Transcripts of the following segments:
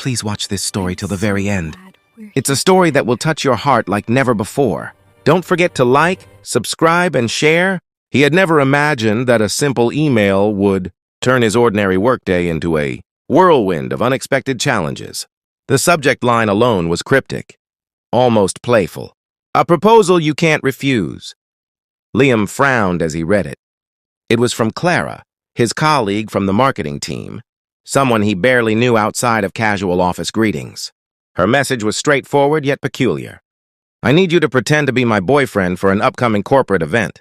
Please watch this story till the very end. It's a story that will touch your heart like never before. Don't forget to like, subscribe, and share. He had never imagined that a simple email would turn his ordinary workday into a whirlwind of unexpected challenges. The subject line alone was cryptic, almost playful. A proposal you can't refuse. Liam frowned as he read it. It was from Clara, his colleague from the marketing team, someone he barely knew outside of casual office greetings. Her message was straightforward yet peculiar. I need you to pretend to be my boyfriend for an upcoming corporate event.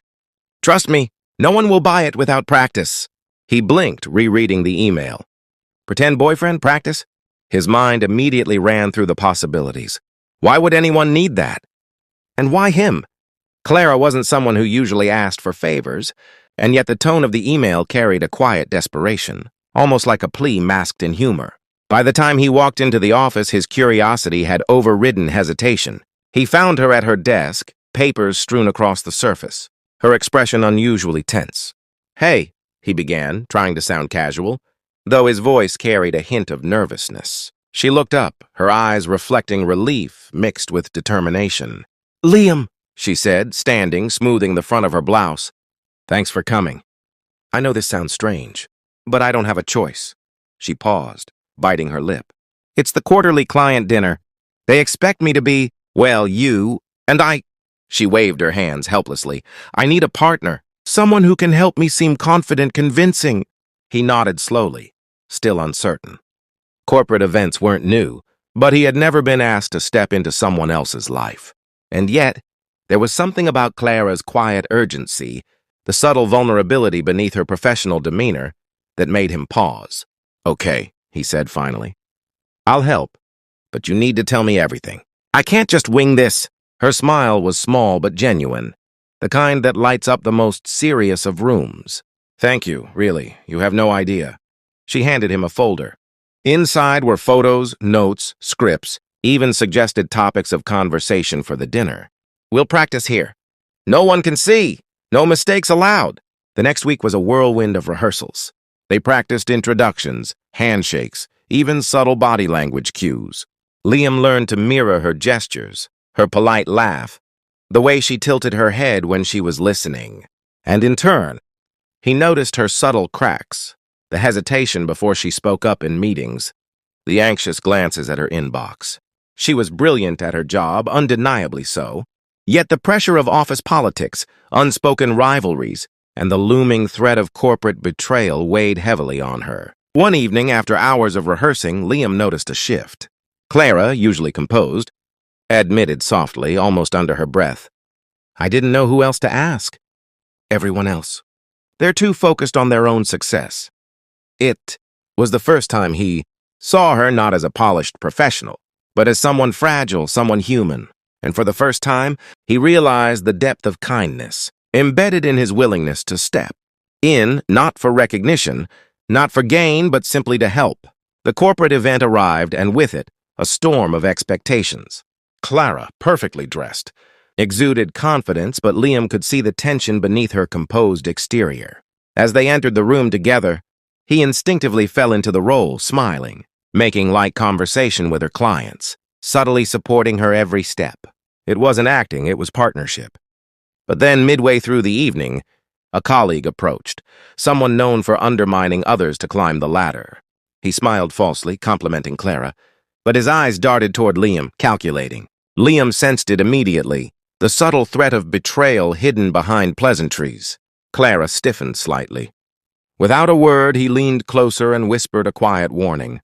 Trust me, no one will buy it without practice. He blinked, rereading the email. Pretend boyfriend practice? His mind immediately ran through the possibilities. Why would anyone need that? And why him? Clara wasn't someone who usually asked for favors, and yet the tone of the email carried a quiet desperation, almost like a plea masked in humor. By the time he walked into the office, his curiosity had overridden hesitation. He found her at her desk, papers strewn across the surface, her expression unusually tense. Hey, he began, trying to sound casual, though his voice carried a hint of nervousness. She looked up, her eyes reflecting relief mixed with determination. Liam, she said, standing, smoothing the front of her blouse. Thanks for coming. I know this sounds strange, but I don't have a choice. She paused, biting her lip. It's the quarterly client dinner. They expect me to be, well, you, and I... She waved her hands helplessly. I need a partner, someone who can help me seem confident, convincing. He nodded slowly, still uncertain. Corporate events weren't new, but he had never been asked to step into someone else's life. And yet, there was something about Clara's quiet urgency, the subtle vulnerability beneath her professional demeanor, that made him pause. Okay, he said finally. I'll help, but you need to tell me everything. I can't just wing this. Her smile was small but genuine, the kind that lights up the most serious of rooms. Thank you, really. You have no idea. She handed him a folder. Inside were photos, notes, scripts, even suggested topics of conversation for the dinner. We'll practice here. No one can see. No mistakes allowed. The next week was a whirlwind of rehearsals. They practiced introductions, handshakes, even subtle body language cues. Liam learned to mirror her gestures, her polite laugh, the way she tilted her head when she was listening. And in turn, he noticed her subtle cracks, the hesitation before she spoke up in meetings, the anxious glances at her inbox. She was brilliant at her job, undeniably so, yet the pressure of office politics, unspoken rivalries, and the looming threat of corporate betrayal weighed heavily on her. One evening, after hours of rehearsing, Liam noticed a shift. Clara, usually composed, admitted softly, almost under her breath, I didn't know who else to ask. Everyone else. They're too focused on their own success. It was the first time he saw her not as a polished professional, but as someone fragile, someone human. And for the first time, he realized the depth of kindness embedded in his willingness to step in, not for recognition, not for gain, but simply to help. The corporate event arrived, and with it, a storm of expectations. Clara, perfectly dressed, exuded confidence, but Liam could see the tension beneath her composed exterior. As they entered the room together, he instinctively fell into the role, smiling, making light conversation with her clients, subtly supporting her every step. It wasn't acting, it was partnership. But then, midway through the evening, a colleague approached, someone known for undermining others to climb the ladder. He smiled falsely, complimenting Clara, but his eyes darted toward Liam, calculating. Liam sensed it immediately, the subtle threat of betrayal hidden behind pleasantries. Clara stiffened slightly. Without a word, he leaned closer and whispered a quiet warning,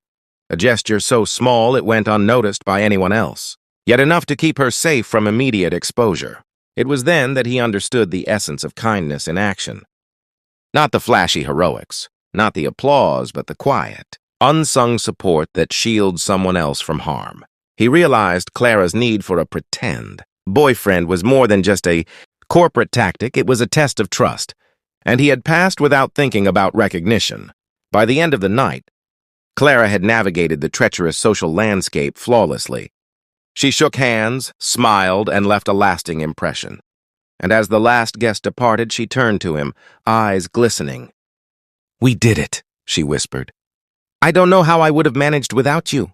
a gesture so small it went unnoticed by anyone else, yet enough to keep her safe from immediate exposure. It was then that he understood the essence of kindness in action. Not the flashy heroics, not the applause, but the quiet, unsung support that shields someone else from harm. He realized Clara's need for a pretend boyfriend was more than just a corporate tactic, it was a test of trust, and he had passed without thinking about recognition. By the end of the night, Clara had navigated the treacherous social landscape flawlessly. She shook hands, smiled, and left a lasting impression. And as the last guest departed, she turned to him, eyes glistening. We did it, she whispered. I don't know how I would have managed without you.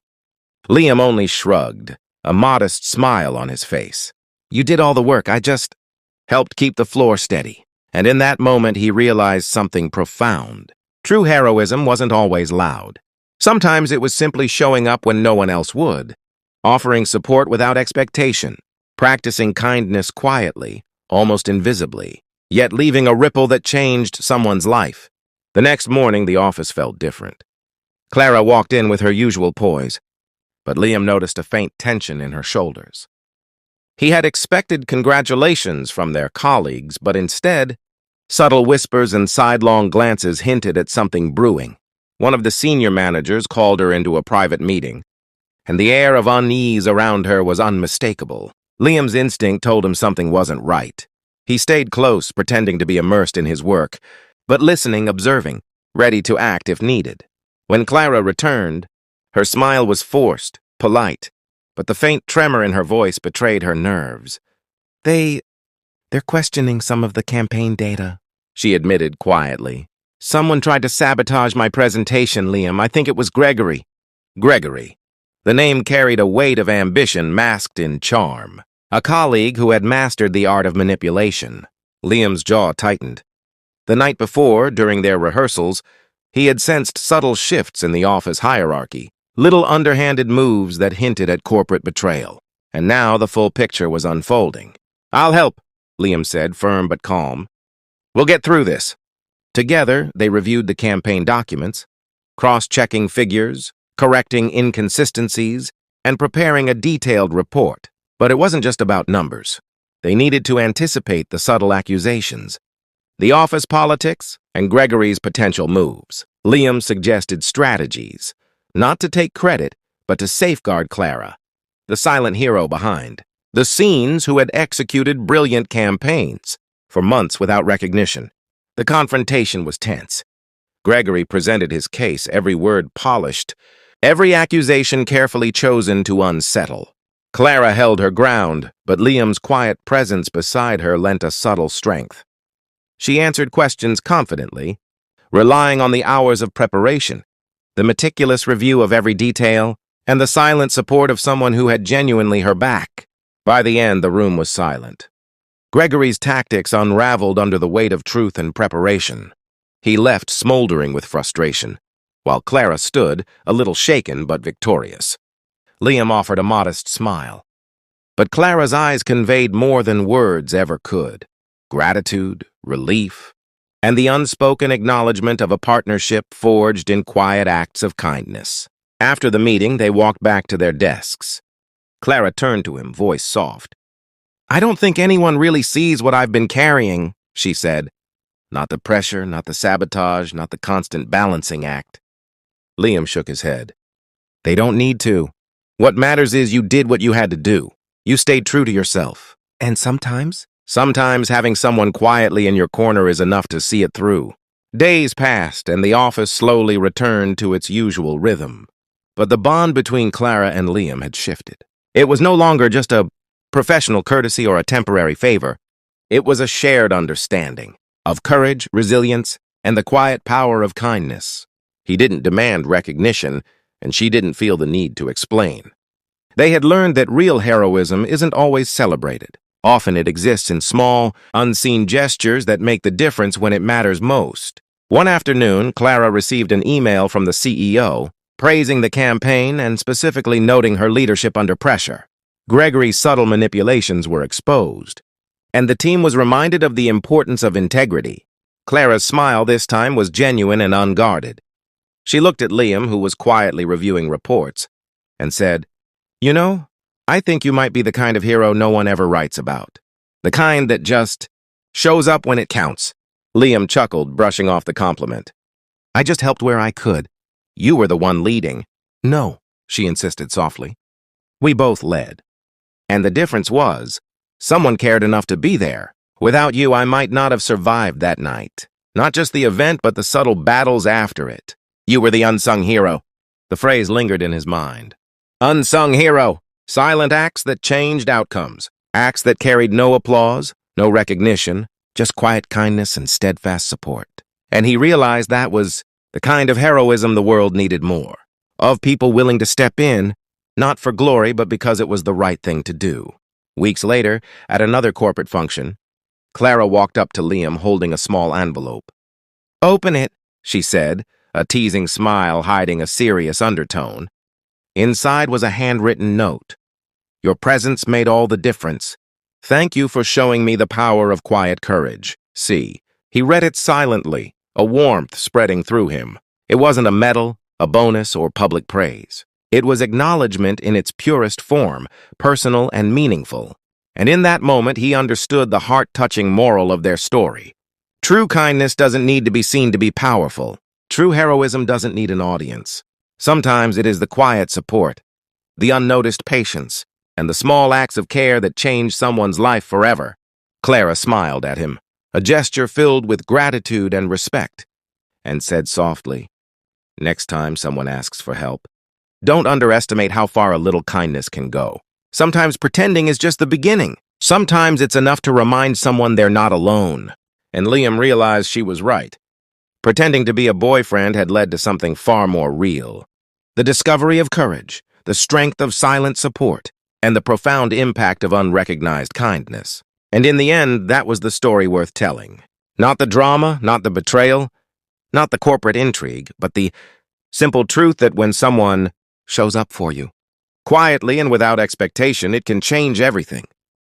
Liam only shrugged, a modest smile on his face. You did all the work, I just helped keep the floor steady. And in that moment, he realized something profound. True heroism wasn't always loud. Sometimes it was simply showing up when no one else would, offering support without expectation, practicing kindness quietly, almost invisibly, yet leaving a ripple that changed someone's life. The next morning, the office felt different. Clara walked in with her usual poise, but Liam noticed a faint tension in her shoulders. He had expected congratulations from their colleagues, but instead, subtle whispers and sidelong glances hinted at something brewing. One of the senior managers called her into a private meeting, and the air of unease around her was unmistakable. Liam's instinct told him something wasn't right. He stayed close, pretending to be immersed in his work, but listening, observing, ready to act if needed. When Clara returned, her smile was forced, polite, but the faint tremor in her voice betrayed her nerves. They're questioning some of the campaign data, she admitted quietly. Someone tried to sabotage my presentation, Liam. I think it was Gregory. Gregory. The name carried a weight of ambition masked in charm. A colleague who had mastered the art of manipulation. Liam's jaw tightened. The night before, during their rehearsals, he had sensed subtle shifts in the office hierarchy, little underhanded moves that hinted at corporate betrayal. And now the full picture was unfolding. I'll help, Liam said, firm but calm. We'll get through this. Together, they reviewed the campaign documents, cross-checking figures, correcting inconsistencies, and preparing a detailed report. But it wasn't just about numbers. They needed to anticipate the subtle accusations, the office politics, and Gregory's potential moves. Liam suggested strategies, not to take credit, but to safeguard Clara, the silent hero behind, the scenes who had executed brilliant campaigns for months without recognition. The confrontation was tense. Gregory presented his case, every word polished, every accusation carefully chosen to unsettle. Clara held her ground, but Liam's quiet presence beside her lent a subtle strength. She answered questions confidently, relying on the hours of preparation, the meticulous review of every detail, and the silent support of someone who had genuinely her back. By the end, the room was silent. Gregory's tactics unraveled under the weight of truth and preparation. He left smoldering with frustration, while Clara stood, a little shaken but victorious. Liam offered a modest smile. But Clara's eyes conveyed more than words ever could. Gratitude, relief, and the unspoken acknowledgement of a partnership forged in quiet acts of kindness. After the meeting, they walked back to their desks. Clara turned to him, voice soft. I don't think anyone really sees what I've been carrying, she said. Not the pressure, not the sabotage, not the constant balancing act. Liam shook his head. They don't need to. What matters is you did what you had to do. You stayed true to yourself. And sometimes having someone quietly in your corner is enough to see it through. Days passed, and the office slowly returned to its usual rhythm. But the bond between Clara and Liam had shifted. It was no longer just a professional courtesy or a temporary favor. It was a shared understanding of courage, resilience, and the quiet power of kindness. He didn't demand recognition, and she didn't feel the need to explain. They had learned that real heroism isn't always celebrated. Often it exists in small, unseen gestures that make the difference when it matters most. One afternoon, Clara received an email from the CEO, praising the campaign and specifically noting her leadership under pressure. Gregory's subtle manipulations were exposed, and the team was reminded of the importance of integrity. Clara's smile this time was genuine and unguarded. She looked at Liam, who was quietly reviewing reports, and said, You know, I think you might be the kind of hero no one ever writes about. The kind that just shows up when it counts. Liam chuckled, brushing off the compliment. I just helped where I could. You were the one leading. No, she insisted softly. We both led. And the difference was, someone cared enough to be there. Without you, I might not have survived that night. Not just the event, but the subtle battles after it. You were the unsung hero. The phrase lingered in his mind. Unsung hero. Silent acts that changed outcomes. Acts that carried no applause, no recognition, just quiet kindness and steadfast support. And he realized that was the kind of heroism the world needed more. Of people willing to step in, Not for glory, but because it was the right thing to do. Weeks later, at another corporate function, Clara walked up to Liam holding a small envelope. "Open it," she said, a teasing smile hiding a serious undertone. Inside was a handwritten note. "Your presence made all the difference. Thank you for showing me the power of quiet courage. See." He read it silently, a warmth spreading through him. It wasn't a medal, a bonus, or public praise. It was acknowledgement in its purest form, personal and meaningful. And in that moment, he understood the heart-touching moral of their story. True kindness doesn't need to be seen to be powerful. True heroism doesn't need an audience. Sometimes it is the quiet support, the unnoticed patience, and the small acts of care that change someone's life forever. Clara smiled at him, a gesture filled with gratitude and respect, and said softly, "Next time someone asks for help, don't underestimate how far a little kindness can go. Sometimes pretending is just the beginning. Sometimes it's enough to remind someone they're not alone." And Liam realized she was right. Pretending to be a boyfriend had led to something far more real. The discovery of courage, the strength of silent support, and the profound impact of unrecognized kindness. And in the end, that was the story worth telling. Not the drama, not the betrayal, not the corporate intrigue, but the simple truth that when someone shows up for you, quietly and without expectation, it can change everything.